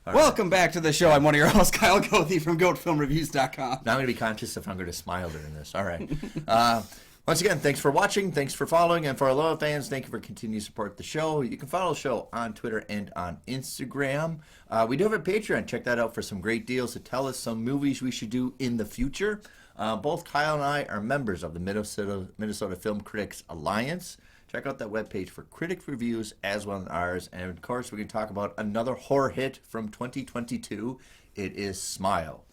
Welcome back to the show. I'm one of your hosts, Kyle Goethe from GoatFilmReviews.com. Now I'm going to be conscious if I'm going to smile during this. All right. Once again, thanks for watching. Thanks for following. And for our loyal fans, thank you for continuing to support the show. You can follow the show on Twitter and on Instagram. We do have a Patreon. Check that out for some great deals to tell us some movies we should do in the future. Both Kyle and I are members of the Minnesota Film Critics Alliance. Check out that webpage for critic reviews as well as ours. And, of course, we can talk about another horror hit from 2022. It is Smile.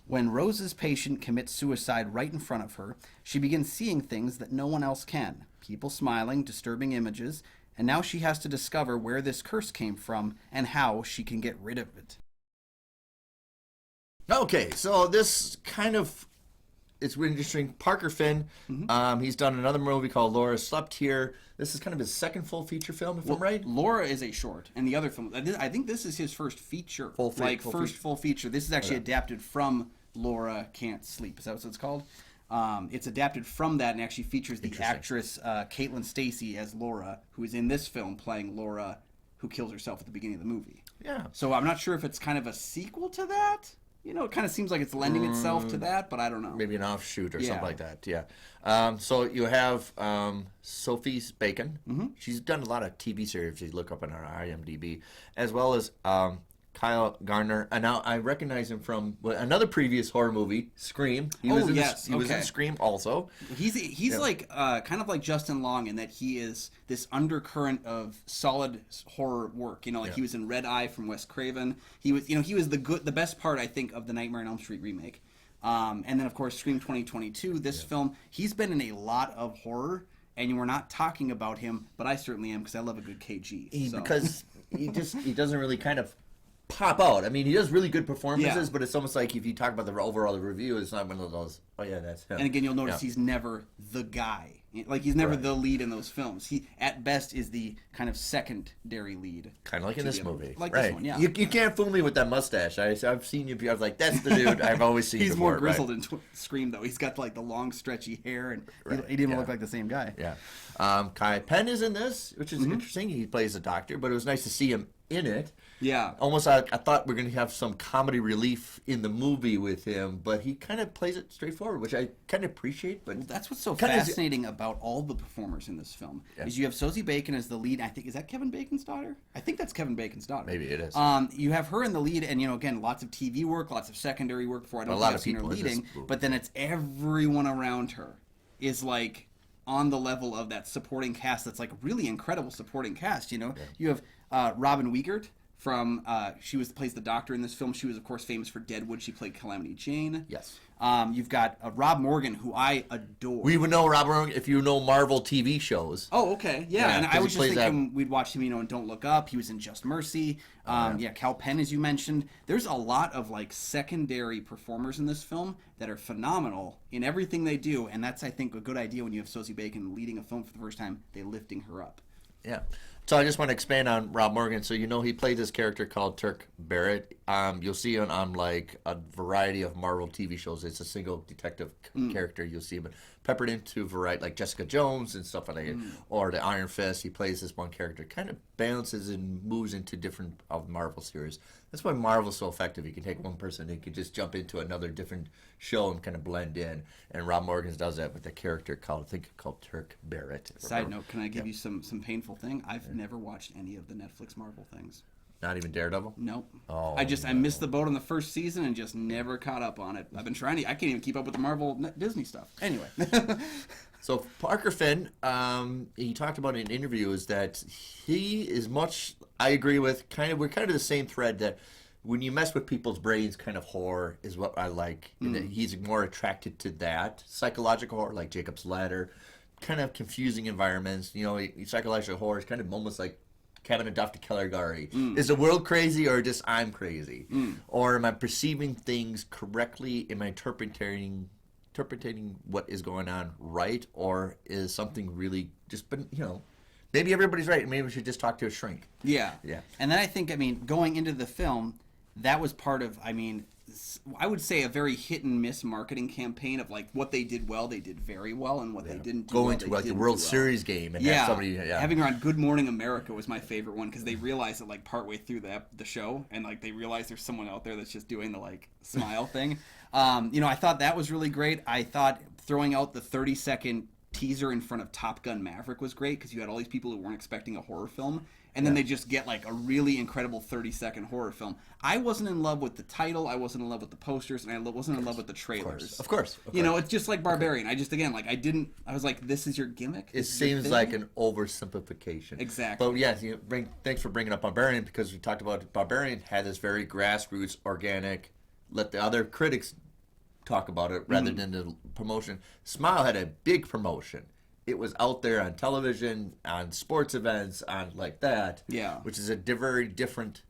When Rose's patient commits suicide right in front of her, she begins seeing things that no one else can. People smiling, disturbing images, and now she has to discover where this curse came from and how she can get rid of it. Okay, so this kind of... It's really interesting. Parker Finn, he's done another movie called Laura Slept Here. This is kind of his second full feature film, if I'm right. Laura is a short, and the other film, I think this is his first feature. Full feature. This is actually adapted from Laura Can't Sleep. Is that what it's called? It's adapted from that and actually features the actress Caitlin Stasey as Laura, who is in this film playing Laura, who kills herself at the beginning of the movie. Yeah. So I'm not sure if it's kind of a sequel to that. You know, it kind of seems like it's lending itself to that, but I don't know. Maybe an offshoot or something like that, yeah. So you have Sophie Bacon. She's done a lot of TV series if you look up on her IMDb, as well as Kyle Garner. And now I recognize him from another previous horror movie, Scream. He was in Scream also. He's like kind of like Justin Long in that he is this undercurrent of solid horror work. You know, like he was in Red Eye from Wes Craven. He was the best part, I think, of the Nightmare on Elm Street remake. And then of course Scream 2022. This film, he's been in a lot of horror, and we're not talking about him, but I certainly am because I love a good KG. Because he doesn't really kind of pop out. I mean, he does really good performances, but it's almost like if you talk about the overall review, it's not one of those, oh yeah, that's him. And again, you'll notice he's never the guy. Like, he's never the lead in those films. He, at best, is the kind of secondary lead. Kind of like in this movie. Like this one, yeah. You can't fool me with that mustache. I've seen you, I was like, that's the dude I've always seen He's before, more grizzled in Scream, though. He's got, like, the long, stretchy hair, and he didn't even look like the same guy. Yeah. Kai Penn is in this, which is interesting. He plays a doctor, but it was nice to see him in it. Yeah. Almost I thought we are going to have some comedy relief in the movie with him, but he kind of plays it straightforward, which I kind of appreciate. But that's what's so fascinating about all the performers in this film is you have Sosie Bacon as the lead. I think, is that Kevin Bacon's daughter? I think that's Kevin Bacon's daughter. Maybe it is. You have her in the lead, and again, lots of TV work, lots of secondary work before I don't think I've seen her leading. But then it's everyone around her is like on the level of that supporting cast that's like really incredible supporting cast. You have Robin Wiegert from she plays the doctor in this film. She was of course famous for Deadwood. She played Calamity Jane. Yes. You've got Rob Morgan, who I adore. We would know Rob Morgan if you know Marvel TV shows. Oh, okay, yeah. And I was just thinking we'd watch him, in Don't Look Up. He was in Just Mercy. Cal Penn, as you mentioned. There's a lot of like secondary performers in this film that are phenomenal in everything they do, and that's I think a good idea when you have Sosie Bacon leading a film for the first time. They're lifting her up. Yeah. So I just want to expand on Rob Morgan. So he played this character called Turk Barrett. You'll see him on like a variety of Marvel TV shows. It's a single detective character. You'll see him peppered into variety, like Jessica Jones and stuff like that, or the Iron Fist. He plays this one character, kind of bounces and moves into different of Marvel series. That's why Marvel's so effective. You can take one person, and you can just jump into another different show and kind of blend in. And Rob Morgan does that with a character called Turk Barrett. Side note, can I give you some painful thing? I've never watched any of the Netflix Marvel things. Not even Daredevil? Nope. Oh, I missed the boat on the first season and just never caught up on it. I've been trying to. I can't even keep up with the Marvel Disney stuff. Anyway. So Parker Finn, he talked about in an interview is that he is much. I agree with we're kind of the same thread that when you mess with people's brains, kind of horror is what I like. And that he's more attracted to that psychological horror, like Jacob's Ladder, kind of confusing environments. Psychological horror is kind of almost like Cabin of Dr. Caligari. Is the world crazy or just I'm crazy? Or am I perceiving things correctly? Am I interpreting what is going on right? Or is something really just, maybe everybody's right. Maybe we should just talk to a shrink. Yeah. And then I think, going into the film, that was part of, I mean, I would say a very hit and miss marketing campaign of like what they did well, they did very well, and what they didn't do Going well, to they like the didn't World do well. Series game and have somebody Having her on Good Morning America was my favorite one because they realized it like partway through the show, and like they realized there's someone out there that's just doing the like smile thing. I thought that was really great. I thought throwing out the 30-second teaser in front of Top Gun Maverick was great because you had all these people who weren't expecting a horror film, and then they just get like a really incredible 30-second horror film. I wasn't in love with the title, I wasn't in love with the posters, and I wasn't in love with the trailers. Of course. It's just like Barbarian. I just, again, like I was like, this is your gimmick? It seems like an oversimplification. Exactly. But yes, thanks for bringing up Barbarian, because we talked about Barbarian had this very grassroots, organic, let the other critics talk about it rather than the promotion. Smile had a big promotion. It was out there on television, on sports events, on like that. Yeah. Which is a very different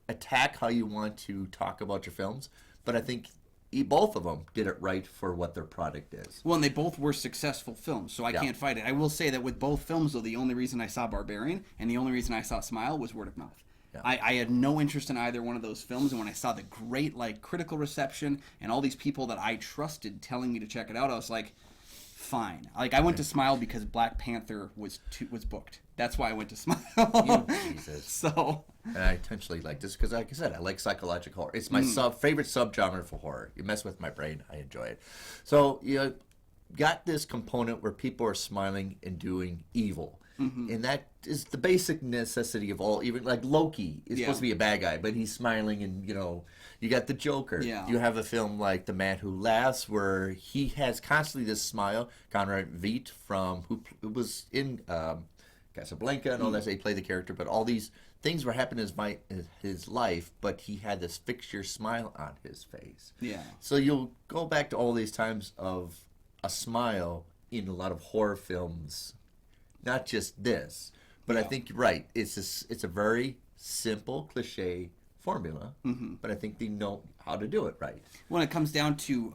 attack how you want to talk about your films. But I think both of them did it right for what their product is. Well, and they both were successful films, so I can't fight it. I will say that with both films, though, the only reason I saw Barbarian and the only reason I saw Smile was word of mouth. Yeah. I had no interest in either one of those films, and when I saw the great like critical reception and all these people that I trusted telling me to check it out, I was like, fine. Like I went to Smile because Black Panther was booked. That's why I went to Smile. Jesus. So. And I intentionally like this because, like I said, I like psychological horror. It's my favorite subgenre for horror. You mess with my brain, I enjoy it. So you got this component where people are smiling and doing evil. And that is the basic necessity of all. Even like Loki is supposed to be a bad guy, but he's smiling, and you got the Joker. Yeah. You have a film like The Man Who Laughs where he has constantly this smile. Conrad Veidt who was in Casablanca and all that. So he played the character, but all these things were happening in his life, but he had this fixture smile on his face. Yeah. So you'll go back to all these times of a smile in a lot of horror films. Not just this, but I think you're right. It's a very simple cliche formula, but I think they know how to do it right. When it comes down to,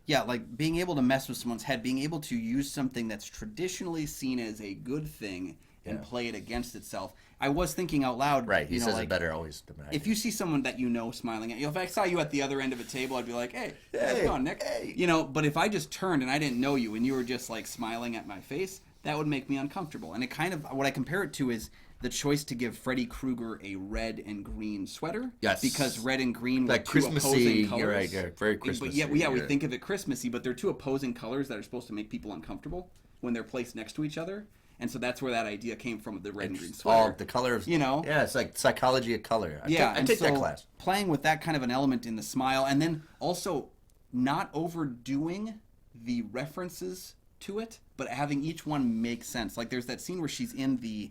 like being able to mess with someone's head, being able to use something that's traditionally seen as a good thing and play it against itself. I was thinking out loud. Right, he says it better always. If you see someone that smiling at you, if I saw you at the other end of a table, I'd be like, hey, how's it going, Nick? Hey. But if I just turned and I didn't know you and you were just like smiling at my face, that would make me uncomfortable. And it kind of, what I compare it to is the choice to give Freddy Krueger a red and green sweater. Yes. Because red and green were like two Christmassy, opposing colors. you're right, very Christmassy. But we think of it Christmassy, but they're two opposing colors that are supposed to make people uncomfortable when they're placed next to each other. And so that's where that idea came from, the red and green sweater. Oh, the colors. Yeah, it's like psychology of color. I and take so that class. Playing with that kind of an element in the smile, and then also not overdoing the references to it, but having each one make sense. Like there's that scene where she's in the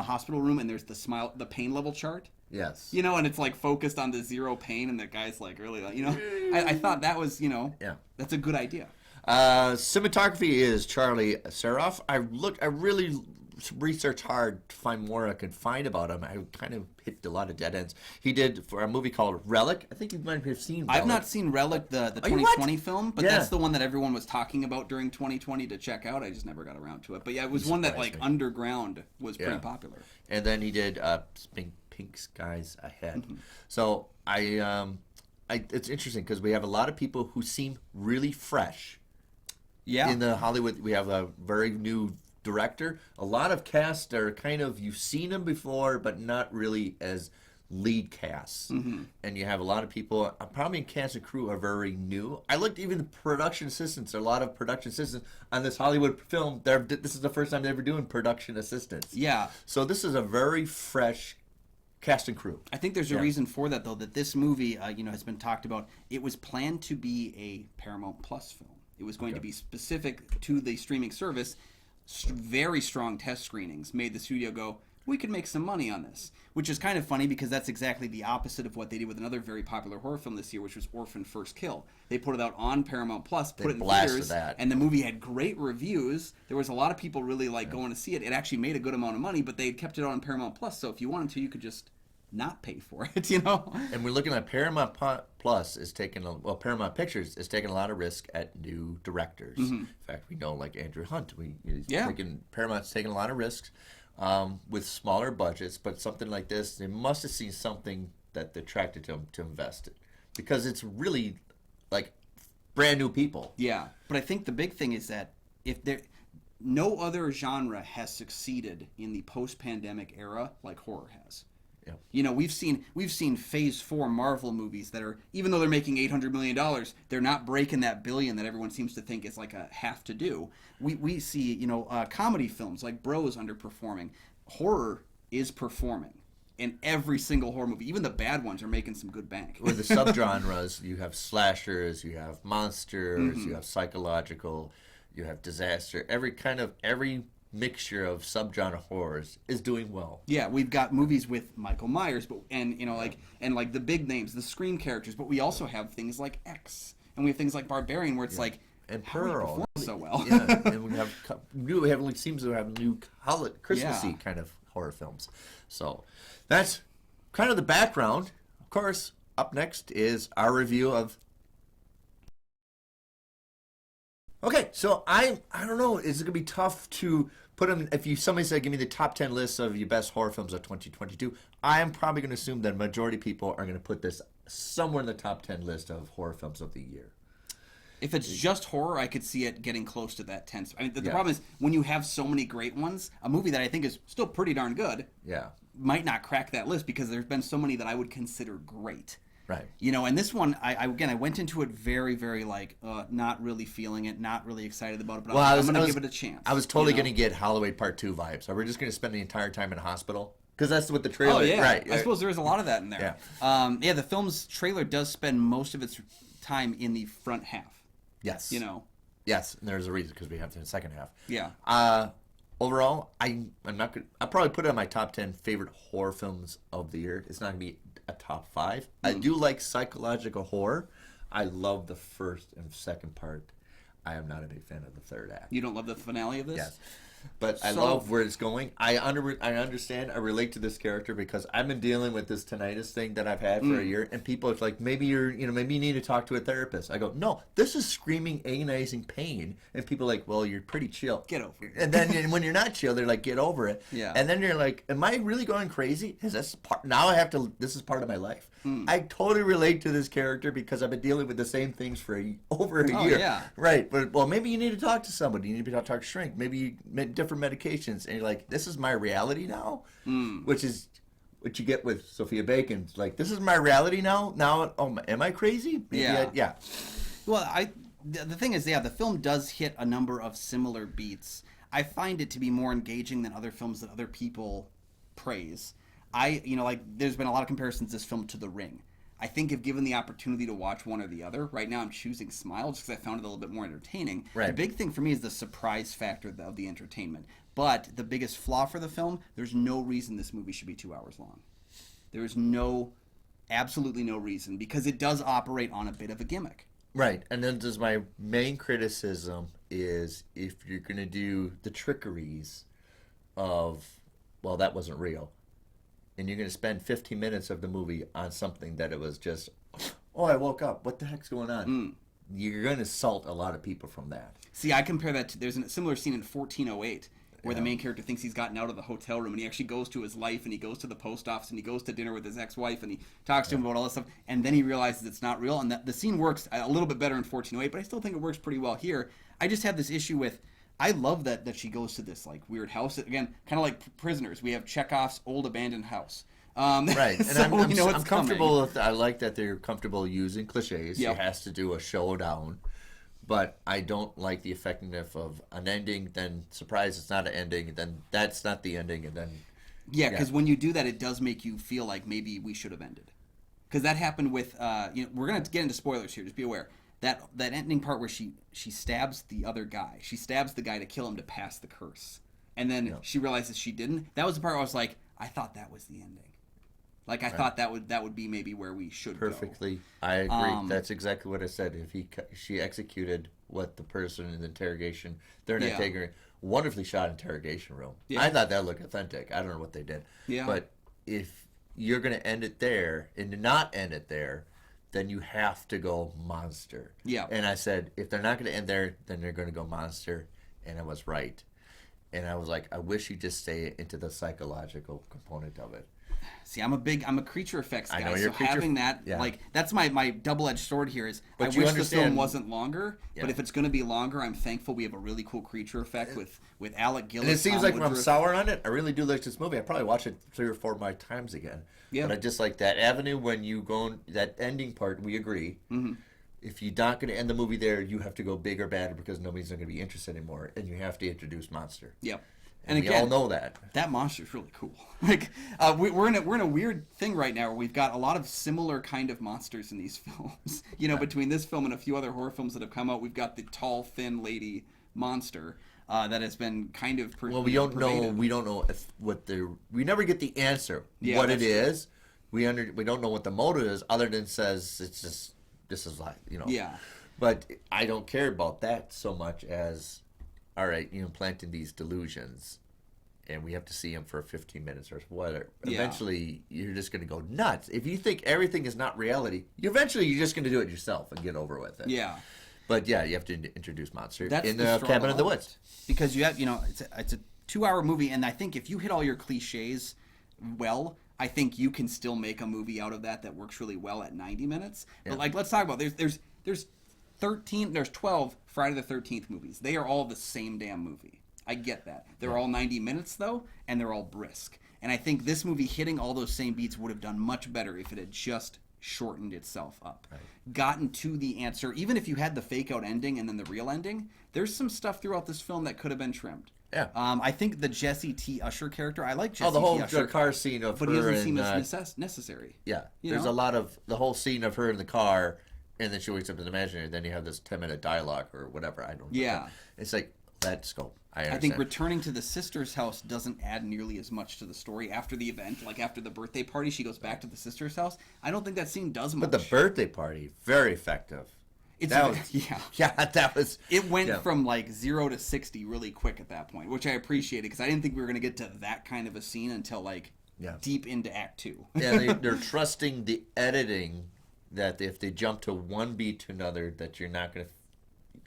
hospital room and there's the pain level chart. Yes. And it's like focused on the zero pain, and the guy's like really, I thought that was, that's a good idea. Cinematography is Charlie Saroff. I really researched hard to find more I could find about him. I kind of hit a lot of dead ends. He did for a movie called Relic. I think you might have seen Relic. I've not seen Relic, the 2020 film, but that's the one that everyone was talking about during 2020 to check out. I just never got around to it. But yeah, it was one that like underground was pretty popular. And then he did Pink Skies Ahead. So it's interesting because we have a lot of people who seem really fresh. Yeah. In the Hollywood, we have a very new director. A lot of cast are kind of, you've seen them before, but not really as lead casts. And you have a lot of people, probably in cast and crew, are very new. I looked even the production assistants. There are a lot of production assistants on this Hollywood film. This is the first time they're ever doing production assistants. Yeah. So this is a very fresh cast and crew. I think there's a reason for that, though, that this movie, has been talked about. It was planned to be a Paramount Plus film. It was going to be specific to the streaming service. Very strong test screenings made the studio go, we could make some money on this. Which is kind of funny because that's exactly the opposite of what they did with another very popular horror film this year, which was Orphan First Kill. They put it out on Paramount Plus, put it in theaters, and the movie had great reviews. There was a lot of people really going to see it. It actually made a good amount of money, but they had kept it on Paramount Plus, so if you wanted to, you could just not pay for it, And we're looking at Paramount Plus Paramount Pictures is taking a lot of risk at new directors. In fact, we know like Andrew Hunt. Paramount's taking a lot of risks with smaller budgets, but something like this, they must have seen something that attracted them to invest in, because it's really like brand new people. Yeah, but I think the big thing is that if there, no other genre has succeeded in the post-pandemic era like horror has. Yeah. You know, we've seen Phase 4 Marvel movies that are, even though they're making $800 million, they're not breaking that billion that everyone seems to think is like a have to do. We see, you know, comedy films like Bros underperforming. Horror is performing. In every single horror movie, even the bad ones are making some good bank. With the subgenres, you have slashers, you have monsters, you have psychological, you have disaster. Every mixture of subgenre horrors is doing well. Yeah, we've got movies with Michael Myers, but and like the big names, the Scream characters, but we also have things like X, and we have things like Barbarian, where it's like, and how do you Pearl perform so well. Yeah, and we seems to have new Christmassy kind of horror films. So that's kind of the background. Of course, up next is our review of. Okay, so I don't know. Is it gonna be tough to put them? If somebody said, "Give me the top 10 lists of your best horror films of 2022," I am probably gonna assume that a majority of people are gonna put this somewhere in the top 10 list of horror films of the year. If it's just horror, I could see it getting close to that 10. I mean, the problem is when you have so many great ones, a movie that I think is still pretty darn good, might not crack that list because there's been so many that I would consider great. Right. You know, and this one, I went into it very, very like not really feeling it, not really excited about it, but I'm going to give it a chance. I was totally going to get Halloween Part 2 vibes. So we're just going to spend the entire time in a hospital? Because that's what the trailer. Oh yeah, right. I suppose there is a lot of that in there. Yeah. The film's trailer does spend most of its time in the front half. Yes. You know. Yes, and there's a reason because we have the second half. Yeah. Overall, I'm not gonna. I'll probably put it on my top 10 favorite horror films of the year. It's not gonna be a top 5. I do like psychological horror. I love the first and second part. I am not a big fan of the third act. You don't love the finale of this? Yes. But I love where it's going. I understand. I relate to this character because I've been dealing with this tinnitus thing that I've had for a year, and people are like, maybe maybe you need to talk to a therapist. I go, no, this is screaming, agonizing pain, and people are like, well, you're pretty chill. Get over it. And then when you're not chill, they're like, get over it. Yeah. And then you're like, am I really going crazy? Is this part? Now I have to. This is part of my life. I totally relate to this character because I've been dealing with the same things for over a year. Yeah. Right. But well, maybe you need to talk to somebody. You need to talk to shrink. Maybe different medications, and you're like, this is my reality now, which is what you get with Sophia Bacon. Like, this is my reality now. Am I crazy? Maybe yeah. Well, the thing is, the film does hit a number of similar beats. I find it to be more engaging than other films that other people praise. There's been a lot of comparisons this film to The Ring. I think if given the opportunity to watch one or the other, right now I'm choosing Smile just because I found it a little bit more entertaining. Right. The big thing for me is the surprise factor of the entertainment. But the biggest flaw for the film, there's no reason this movie should be 2 hours long. There is absolutely no reason, because it does operate on a bit of a gimmick. Right. And then just my main criticism is if you're going to do the trickeries of, well, that wasn't real, and you're going to spend 15 minutes of the movie on something that it was just, oh, I woke up. What the heck's going on? You're going to salt a lot of people from that. See, I compare that to, there's a similar scene in 1408 where the main character thinks he's gotten out of the hotel room, and he actually goes to his life, and he goes to the post office, and he goes to dinner with his ex-wife, and he talks to him about all this stuff, and then he realizes it's not real, and that the scene works a little bit better in 1408, but I still think it works pretty well here. I just have this issue with, I love that she goes to this like weird house. Again, kind of like Prisoners. We have Chekhov's old abandoned house. Right, and so I'm comfortable with. I like that they're comfortable using cliches. Yep. It has to do a showdown, but I don't like the effectiveness of an ending. Then surprise, it's not an ending. Then that's not the ending, and then because when you do that, it does make you feel like maybe we should have ended. Because that happened with. We're gonna get into spoilers here. Just be aware. That ending part where she stabs the other guy. She stabs the guy to kill him to pass the curse, and then she realizes she didn't. That was the part where I was like, I thought that was the ending. Like I thought that would be maybe where we should perfectly. go. I agree. That's exactly what I said. If she executed what the person in the interrogation, they're not taking her. Wonderfully shot interrogation room. Yeah. I thought that looked authentic. I don't know what they did. Yeah. But if you're going to end it there and not end it there, then you have to go monster. Yeah. And I said, if they're not going to end there, then they're going to go monster. And I was right. And I was like, I wish you'd just stay into the psychological component of it. See, I'm a creature effects guy. I know you're so a creature. Having that, Yeah. like, that's my double-edged sword here. Is But I you wish the film understand- wasn't longer. Yeah. But if it's going to be longer, I'm thankful we have a really cool creature effect with Alec Gillis. And it seems Tom like when I'm Woodruff. sour on it, I really do like this movie. I probably watch it 3 or 4 more times again. Yeah. But I just like that avenue when you go that ending part. We agree. Mm-hmm. If you're not going to end the movie there, you have to go big or bad because nobody's not going to be interested anymore, and you have to introduce monster. Yep. And we again, all know that. That monster's really cool. Like we're in a weird thing right now where we've got a lot of similar kind of monsters in these films. Between this film and a few other horror films that have come out, we've got the tall, thin lady monster that has been kind of Well, we don't know. We don't know we never get the answer. Yeah, what it that's true. is. We don't know what the motive is, other than says it's just this is like Yeah. But I don't care about that so much as, all right, planting these delusions, and we have to see them for 15 minutes or whatever. Yeah. Eventually, you're just going to go nuts. If you think everything is not reality, you're just going to do it yourself and get over with it. Yeah. But yeah, you have to introduce monster That's in the the struggle Cabin in the of it. Woods. Because you have, it's a 2-hour movie, and I think if you hit all your cliches well, I think you can still make a movie out of that works really well at 90 minutes. Yeah. But let's talk about there's 12 Friday the 13th movies. They are all the same damn movie. I get that. They're all 90 minutes though, and they're all brisk. And I think this movie hitting all those same beats would have done much better if it had just shortened itself up. Right. Gotten to the answer. Even if you had the fake out ending and then the real ending, there's some stuff throughout this film that could have been trimmed. Yeah. I think the Jesse T. Usher character, I like Jesse Oh, the whole T. Usher, car scene of but her he doesn't and, seem as necessary. yeah, You there's know? a lot of the whole scene of her in the car, and then she wakes up in the imaginary. Then you have this 10-minute dialogue or whatever. I don't know. Yeah. It's like let's go. I I understand. think returning to the sister's house doesn't add nearly as much to the story after the event. Like after the birthday party, she goes back to the sister's house. I don't think that scene does much. But the birthday party, very effective. Yeah. Yeah, that was. It went yeah. from like 0 to 60 really quick at that point, which I appreciated because I didn't think we were going to get to that kind of a scene until like deep into Act 2. Yeah, they're trusting the editing that if they jump to one beat to another, that you're not going to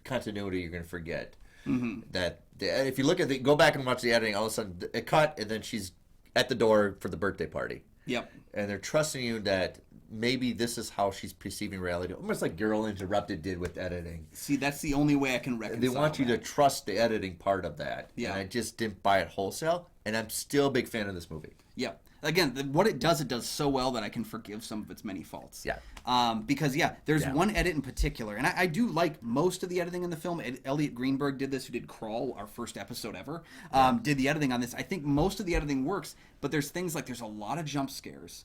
continuity. You're going to forget that. If you look at go back and watch the editing, all of a sudden it cut, and then she's at the door for the birthday party. Yep. And they're trusting you that maybe this is how she's perceiving reality, almost like Girl Interrupted did with editing. See, that's the only way I can reconcile. They want you to that. trust the editing part of that. Yeah. And I just didn't buy it wholesale, and I'm still a big fan of this movie. Yep. Again, what it does so well that I can forgive some of its many faults. Yeah. Because, there's one edit in particular, and I do like most of the editing in the film. Elliot Greenberg did this, who did Crawl, our first episode ever, did the editing on this. I think most of the editing works, but there's things like there's a lot of jump scares.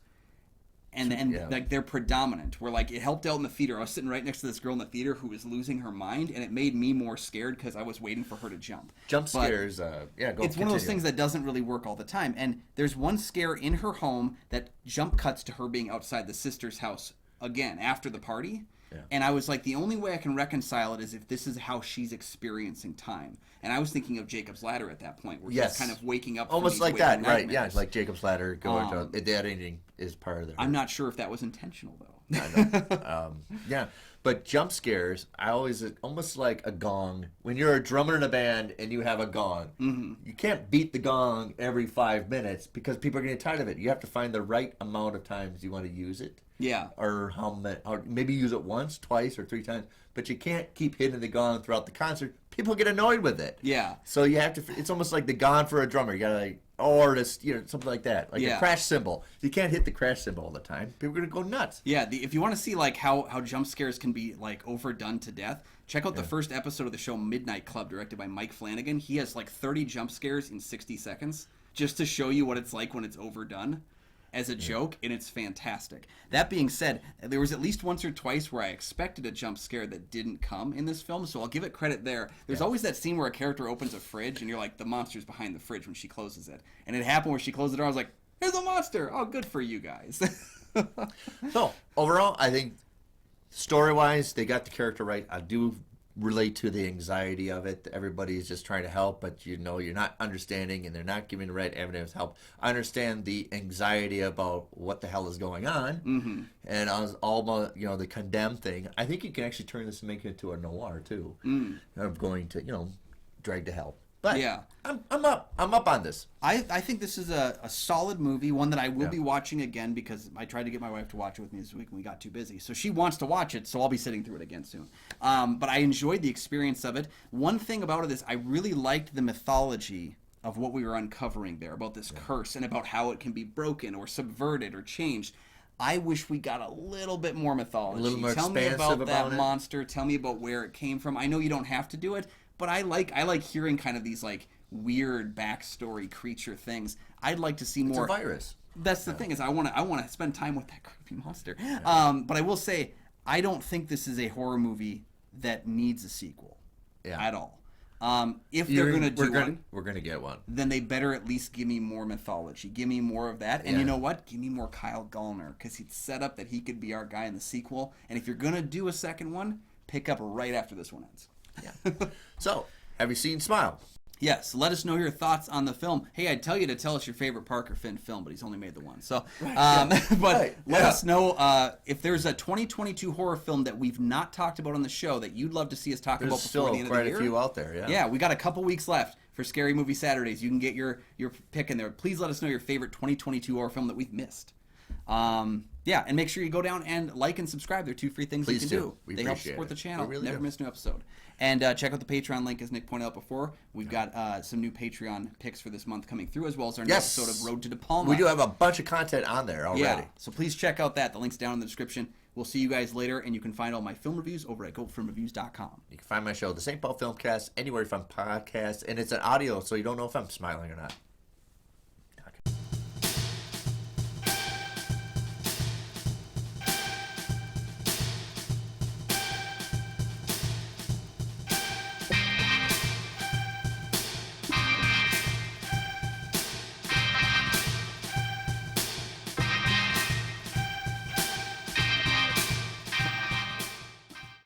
And like they're predominant. Where like it helped out in the theater. I was sitting right next to this girl in the theater who was losing her mind, and it made me more scared because I was waiting for her to jump. Jump scares, It's one of those things that doesn't really work all the time. And there's one scare in her home that jump cuts to her being outside the sister's house again after the party. Yeah. And I was like, the only way I can reconcile it is if this is how she's experiencing time. And I was thinking of Jacob's Ladder at that point, where she's kind of waking up. Almost from like these that, waking right? nightmares. Yeah, it's like Jacob's Ladder going to the editing is part of the. I'm not sure if that was intentional though. I know. Yeah, but jump scares, I always almost like a gong. When you're a drummer in a band and you have a gong, you can't beat the gong every 5 minutes because people are getting tired of it. You have to find the right amount of times you want to use it. Yeah. Or how many? Or maybe use it once, twice, or 3 times. But you can't keep hitting the gong throughout the concert. People get annoyed with it. Yeah. So you have to. It's almost like the gong for a drummer. You gotta like, or this, something like that, like a crash cymbal. You can't hit the crash cymbal all the time. People are gonna go nuts. Yeah. If you want to see like how jump scares can be like overdone to death, check out the first episode of the show Midnight Club, directed by Mike Flanagan. He has like 30 jump scares in 60 seconds just to show you what it's like when it's overdone as a joke, and it's fantastic. That being said, there was at least once or twice where I expected a jump scare that didn't come in this film, so I'll give it credit there. There's always that scene where a character opens a fridge, and you're like, the monster's behind the fridge when she closes it. And it happened where she closed the door, I was like, there's a monster! Oh, good for you guys. So, overall, I think story-wise, they got the character right. I do relate to the anxiety of it. Everybody is just trying to help, but you're not understanding, and they're not giving the right evidence of help. I understand the anxiety about what the hell is going on, and I was all about the condemned thing. I think you can actually turn this and make it into a noir too, of going to drag to hell. But Yeah. I'm up on this. I think this is a solid movie, one that I will be watching again because I tried to get my wife to watch it with me this week and we got too busy. So she wants to watch it, so I'll be sitting through it again soon. But I enjoyed the experience of it. One thing about it is I really liked the mythology of what we were uncovering there about this curse and about how it can be broken or subverted or changed. I wish we got a little bit more mythology. A little more Tell me expansive about that about it. monster. Tell me about where it came from. I know you don't have to do it, but I like hearing kind of these like weird backstory creature things. I'd like to see more. It's a virus. That's the thing is I want to spend time with that creepy monster. But I will say I don't think this is a horror movie that needs a sequel at all. If they're gonna do one, we're gonna get one. then they better at least give me more mythology. Give me more of that. And you know what? Give me more Kyle Gallner because he's set up that he could be our guy in the sequel. And if you're gonna do a second one, pick up right after this one ends. Yeah. So, have you seen Smile? Yes, let us know your thoughts on the film. Hey, I'd tell you to tell us your favorite Parker Finn film, but he's only made the one. So, let us know if there's a 2022 horror film that we've not talked about on the show that you'd love to see us talk about before the end of the year. There's still quite a few out there, Yeah, we got a couple weeks left for Scary Movie Saturdays. You can get your pick in there. Please let us know your favorite 2022 horror film that we've missed. And make sure you go down and like and subscribe. They're 2 free things you can do. They help support the channel. Really Never miss a new episode. And check out the Patreon link, as Nick pointed out before. We've got some new Patreon picks for this month coming through, as well as our new episode of Road to De Palma. We do have a bunch of content on there already. Yeah, so please check out that. The link's down in the description. We'll see you guys later, and you can find all my film reviews over at GoFilmReviews.com. You can find my show, The St. Paul Filmcast, anywhere you find podcasts, and it's an audio, so you don't know if I'm smiling or not.